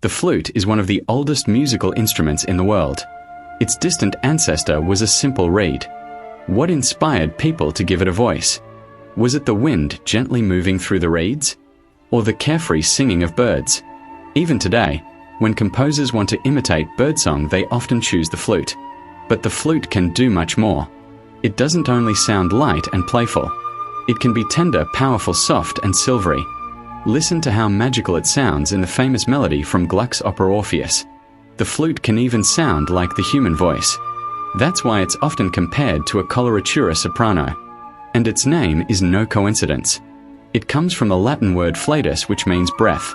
The flute is one of the oldest musical instruments in the world. Its distant ancestor was a simple reed. What inspired people to give it a voice? Was it the wind gently moving through the reeds? Or the carefree singing of birds? Even today, when composers want to imitate birdsong, they often choose the flute. But the flute can do much more. It doesn't only sound light and playful. It can be tender, powerful, soft, and silvery. Listen to how magical it sounds in the famous melody from Gluck's opera Orpheus. The flute can even sound like the human voice. That's why it's often compared to a coloratura soprano. And its name is no coincidence. It comes from the Latin word flatus, which means breath.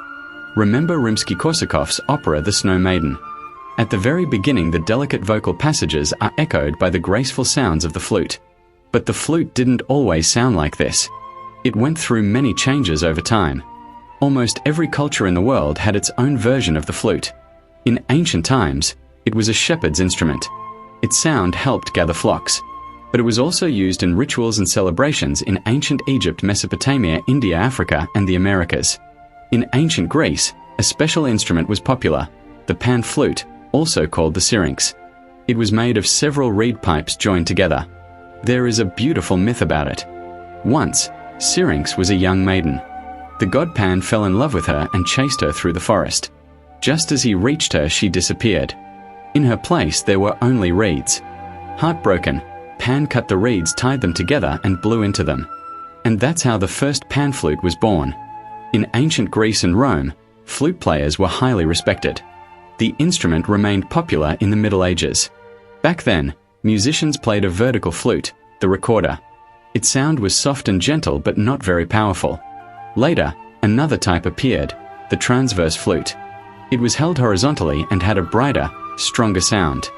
Remember Rimsky-Korsakov's opera The Snow Maiden. At the very beginning, the delicate vocal passages are echoed by the graceful sounds of the flute. But the flute didn't always sound like this. It went through many changes over time. Almost every culture in the world had its own version of the flute. In ancient times, it was a shepherd's instrument. Its sound helped gather flocks. But it was also used in rituals and celebrations in ancient Egypt, Mesopotamia, India, Africa, and the Americas. In ancient Greece, a special instrument was popular, the pan flute, also called the syrinx. It was made of several reed pipes joined together. There is a beautiful myth about it. Once, Syrinx was a young maiden. The god Pan fell in love with her and chased her through the forest. Just as he reached her, she disappeared. In her place, there were only reeds. Heartbroken, Pan cut the reeds, tied them together, and blew into them. And that's how the first pan flute was born. In ancient Greece and Rome, flute players were highly respected. The instrument remained popular in the Middle Ages. Back then, musicians played a vertical flute, the recorder. Its sound was soft and gentle but not very powerful. Later, another type appeared, the transverse flute. It was held horizontally and had a brighter, stronger sound.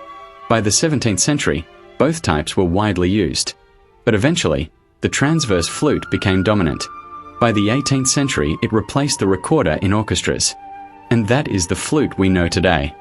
By the 17th century, both types were widely used. But eventually, the transverse flute became dominant. By the 18th century, it replaced the recorder in orchestras. And that is the flute we know today.